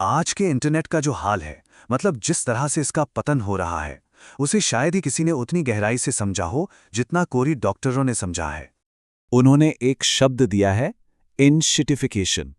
आज के इंटरनेट का जो हाल है, मतलब जिस तरह से इसका पतन हो रहा है, उसे शायद ही किसी ने उतनी गहराई से समझा हो जितना कोरी डॉक्टरों ने समझा है। उन्होंने एक शब्द दिया है, इंशिटिफिकेशन।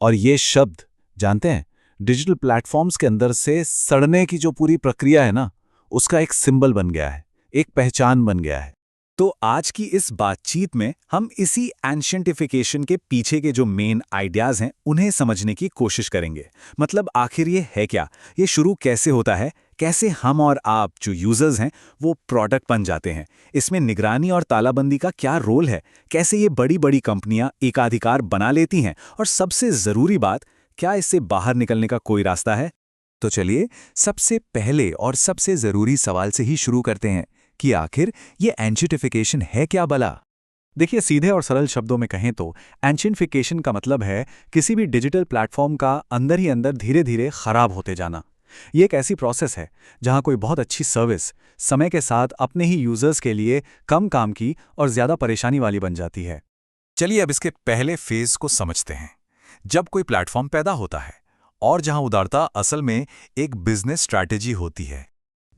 और ये शब्द, जानते हैं, डिजिटल प्लेटफॉर्म्स के अंदर से सड़ने की जो पूरी प्रक्रिया है ना, उसका एक सिंबल बन गया है, एक पहचान बन गया है। तो आज की इस बातचीत में हम इसी एंशियंटिफिकेशन के पीछे के जो मेन आइडियाज हैं उन्हें समझने की कोशिश करेंगे। मतलब आखिर ये है क्या, ये शुरू कैसे होता है, कैसे हम और आप जो यूजर्स हैं वो प्रोडक्ट बन जाते हैं, इसमें निगरानी और तालाबंदी का क्या रोल है, कैसे ये बड़ी बड़ी कंपनियां एकाधिकार बना लेती हैं, और सबसे जरूरी बात, क्या इससे बाहर निकलने का कोई रास्ता है। तो चलिए सबसे पहले और सबसे जरूरी सवाल से ही शुरू करते हैं कि आखिर ये एंशियंटिफिकेशन है क्या भला। देखिए, सीधे और सरल शब्दों में कहें तो एंशियंटिफिकेशन का मतलब है किसी भी डिजिटल प्लेटफॉर्म का अंदर ही अंदर धीरे धीरे खराब होते जाना। ये एक ऐसी प्रोसेस है जहां कोई बहुत अच्छी सर्विस समय के साथ अपने ही यूजर्स के लिए कम काम की और ज्यादा परेशानी वाली बन जाती है। चलिए अब इसके पहले फेज को समझते हैं। जब कोई प्लेटफॉर्म पैदा होता है और जहां उदारता असल में एक बिजनेस स्ट्रैटेजी होती है।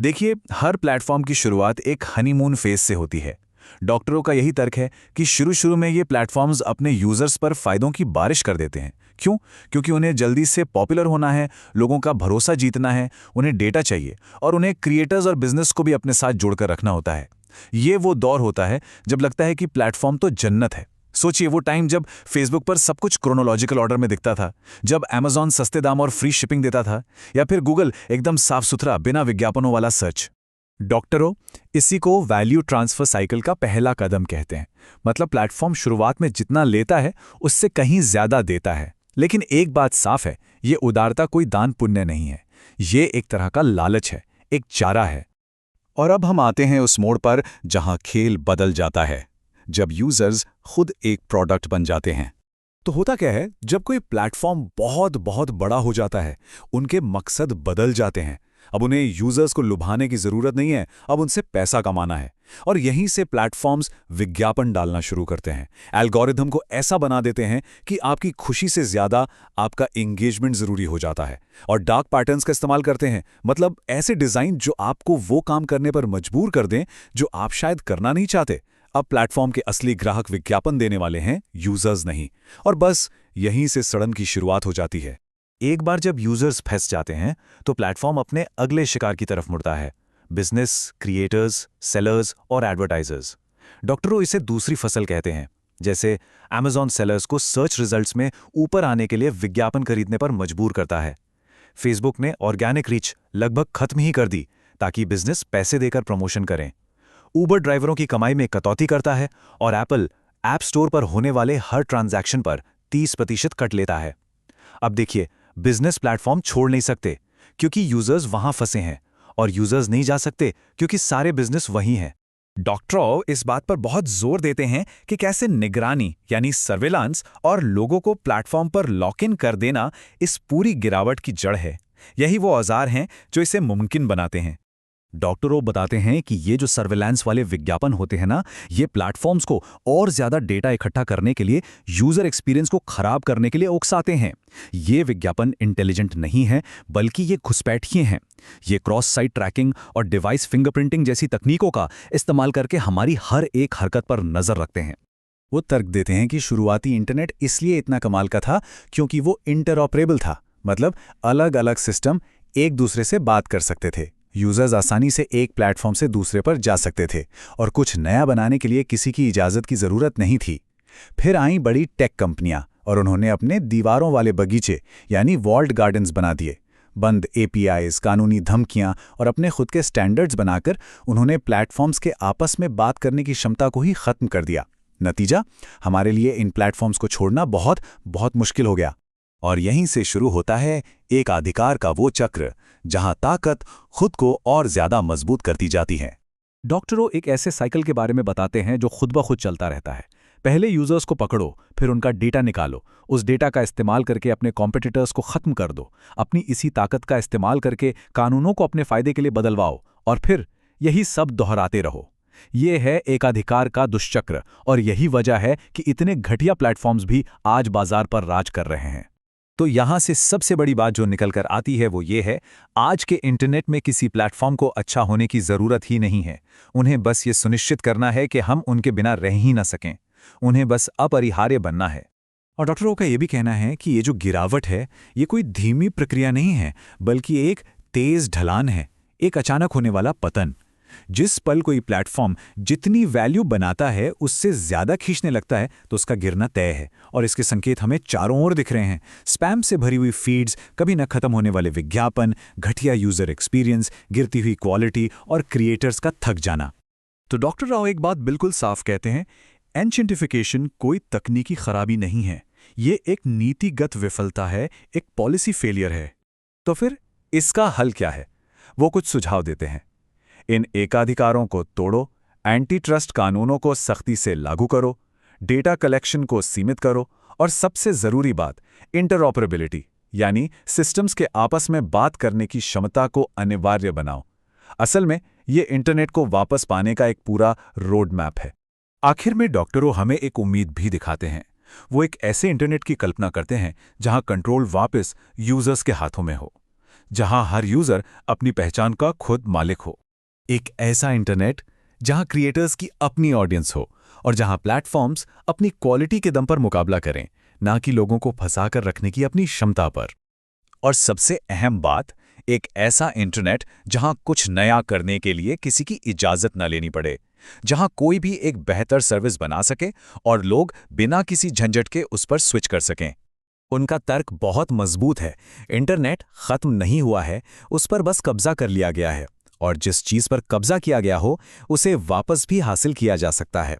देखिए, हर प्लेटफॉर्म की शुरुआत एक हनीमून फेज से होती है। डॉक्टरों का यही तर्क है कि शुरू शुरू में ये प्लेटफॉर्म्स अपने यूजर्स पर फायदों की बारिश कर देते हैं। क्यों? क्योंकि उन्हें जल्दी से पॉपुलर होना है, लोगों का भरोसा जीतना है, उन्हें डेटा चाहिए और उन्हें क्रिएटर्स और बिजनेस को भी अपने साथ जोड़कर रखना होता है। ये वो दौर होता है जब लगता है कि प्लेटफॉर्म तो जन्नत है। सोचिए, वो टाइम जब फेसबुक पर सब कुछ क्रोनोलॉजिकल ऑर्डर में दिखता था, जब अमेज़न सस्ते दाम और फ्री शिपिंग देता था, या फिर गूगल एकदम साफ सुथरा बिना विज्ञापनों वाला सर्च। डॉक्टरों, इसी को वैल्यू ट्रांसफर साइकिल का पहला कदम कहते हैं। मतलब प्लेटफॉर्म शुरुआत में जितना लेता है उससे कहीं ज्यादा देता है। लेकिन एक बात साफ है, ये उदारता कोई दान पुण्य नहीं है, ये एक तरह का लालच है, एक चारा है। और अब हम आते हैं उस मोड़ पर जहां खेल बदल जाता है, जब यूजर्स खुद एक प्रोडक्ट बन जाते हैं। तो होता क्या है, जब कोई प्लेटफॉर्म बहुत बहुत बड़ा हो जाता है, उनके मकसद बदल जाते हैं। अब उन्हें यूजर्स को लुभाने की जरूरत नहीं है, अब उनसे पैसा कमाना है। और यहीं से प्लेटफॉर्म्स विज्ञापन डालना शुरू करते हैं, एल्गोरिथम को ऐसा बना देते हैं कि आपकी खुशी से ज्यादा आपका एंगेजमेंट जरूरी हो जाता है। और डार्क पैटर्न्स का इस्तेमाल करते हैं, मतलब ऐसे डिजाइन जो आपको वो काम करने पर मजबूर कर दें जो आप शायद करना नहीं चाहते। अब प्लेटफॉर्म के असली ग्राहक विज्ञापन देने वाले हैं, यूजर्स नहीं। और बस यहीं से सड़न की शुरुआत हो जाती है। एक बार जब यूजर्स फंस जाते हैं तो प्लेटफॉर्म अपने अगले शिकार की तरफ मुड़ता है, बिजनेस, क्रिएटर्स, सेलर्स और एडवर्टाइजर्स। डॉक्टरों इसे दूसरी फसल कहते हैं। जैसे अमेज़न सेलर्स को सर्च रिजल्ट्स में ऊपर आने के लिए विज्ञापन खरीदने पर मजबूर करता है। फेसबुक ने ऑर्गेनिक रीच लगभग खत्म ही कर दी ताकि बिजनेस पैसे देकर प्रमोशन करें। ऊबर ड्राइवरों की कमाई में कटौती करता है और एप्पल ऐप स्टोर पर होने वाले हर ट्रांजैक्शन पर 30% कट लेता है। अब देखिए, बिजनेस प्लेटफॉर्म छोड़ नहीं सकते क्योंकि यूजर्स वहां फंसे हैं, और यूजर्स नहीं जा सकते क्योंकि सारे बिजनेस वहीं हैं। डॉक्टरों इस बात पर बहुत जोर देते हैं कि कैसे निगरानी यानी सर्वेलांस और लोगों को प्लेटफॉर्म पर लॉक इन कर देना इस पूरी गिरावट की जड़ है। यही वो औजार हैं जो इसे मुमकिन बनाते हैं। डॉक्टरों बताते हैं कि ये जो सर्वेलांस वाले विज्ञापन होते हैं ना, ये प्लेटफॉर्म्स को और ज्यादा डेटा इकट्ठा करने के लिए, यूजर एक्सपीरियंस को खराब करने के लिए उकसाते हैं। ये विज्ञापन इंटेलिजेंट नहीं है, बल्कि ये घुसपैठिए हैं। ये क्रॉस साइट ट्रैकिंग और डिवाइस फिंगरप्रिंटिंग जैसी तकनीकों का इस्तेमाल करके हमारी हर एक हरकत पर नजर रखते हैं। वो तर्क देते हैं कि शुरुआती इंटरनेट इसलिए इतना कमाल का था क्योंकि वो इंटरऑपरेबल था। मतलब अलग अलग सिस्टम एक दूसरे से बात कर सकते थे। यूजर्स आसानी से एक प्लेटफॉर्म से दूसरे पर जा सकते थे और कुछ नया बनाने के लिए किसी की इजाजत की जरूरत नहीं थी। फिर आई बड़ी टेक कंपनियां और उन्होंने अपने दीवारों वाले बगीचे यानी वॉल्ड गार्डन्स बना दिए। बंद एपीआईज, कानूनी धमकियां और अपने खुद के स्टैंडर्ड्स बनाकर उन्होंने प्लेटफॉर्म्स के आपस में बात करने की क्षमता को ही खत्म कर दिया। नतीजा, हमारे लिए इन प्लेटफॉर्म्स को छोड़ना बहुत बहुत मुश्किल हो गया। और यहीं से शुरू होता है एक अधिकार का वो चक्र जहां ताकत खुद को और ज्यादा मजबूत करती जाती है। डॉक्टरों एक ऐसे साइकिल के बारे में बताते हैं जो खुद ब खुद चलता रहता है। पहले यूजर्स को पकड़ो, फिर उनका डेटा निकालो, उस डेटा का इस्तेमाल करके अपने कॉम्पिटिटर्स को खत्म कर दो, अपनी इसी ताकत का इस्तेमाल करके कानूनों को अपने फायदे के लिए बदलवाओ, और फिर यही सब दोहराते रहो। ये है एकाधिकार का दुष्चक्र, और यही वजह है कि इतने घटिया प्लेटफॉर्म्स भी आज बाजार पर राज कर रहे हैं। तो यहाँ से सबसे बड़ी बात जो निकल कर आती है वो ये है, आज के इंटरनेट में किसी प्लेटफॉर्म को अच्छा होने की ज़रूरत ही नहीं है। उन्हें बस ये सुनिश्चित करना है कि हम उनके बिना रह ही ना सकें। उन्हें बस अपरिहार्य बनना है। और डॉक्टरों का ये भी कहना है कि ये जो गिरावट है, ये कोई धीमी प्रक्रिया नहीं है, बल्कि एक तेज ढलान है, एक अचानक होने वाला पतन। जिस पल कोई प्लेटफॉर्म जितनी वैल्यू बनाता है उससे ज्यादा खींचने लगता है तो उसका गिरना तय है। और इसके संकेत हमें चारों ओर दिख रहे हैं। स्पैम से भरी हुई फीड्स, कभी न खत्म होने वाले विज्ञापन, घटिया यूजर एक्सपीरियंस, गिरती हुई क्वालिटी और क्रिएटर्स का थक जाना। तो डॉक्टर राव एक बात बिल्कुल साफ कहते हैं, एन्शेंटिफिकेशन कोई तकनीकी खराबी नहीं है, ये एक नीतिगत विफलता है, एक पॉलिसी फेलियर है। तो फिर इसका हल क्या है? वो कुछ सुझाव देते हैं। इन एकाधिकारों को तोड़ो, एंटी ट्रस्ट कानूनों को सख्ती से लागू करो, डेटा कलेक्शन को सीमित करो और सबसे जरूरी बात, इंटरऑपरेबिलिटी यानी सिस्टम्स के आपस में बात करने की क्षमता को अनिवार्य बनाओ। असल में ये इंटरनेट को वापस पाने का एक पूरा रोड मैप है। आखिर में डॉक्टरों हमें एक उम्मीद भी दिखाते हैं। वो एक ऐसे इंटरनेट की कल्पना करते हैं जहां कंट्रोल वापस यूजर्स के हाथों में हो, जहां हर यूजर अपनी पहचान का खुद मालिक हो। एक ऐसा इंटरनेट जहां क्रिएटर्स की अपनी ऑडियंस हो और जहां प्लेटफॉर्म्स अपनी क्वालिटी के दम पर मुकाबला करें, ना कि लोगों को फंसा कर रखने की अपनी क्षमता पर। और सबसे अहम बात, एक ऐसा इंटरनेट जहां कुछ नया करने के लिए किसी की इजाजत न लेनी पड़े, जहां कोई भी एक बेहतर सर्विस बना सके और लोग बिना किसी झंझट के उस पर स्विच कर सकें। उनका तर्क बहुत मजबूत है। इंटरनेट खत्म नहीं हुआ है, उस पर बस कब्जा कर लिया गया है और जिस चीज पर कब्जा किया गया हो उसे वापस भी हासिल किया जा सकता है।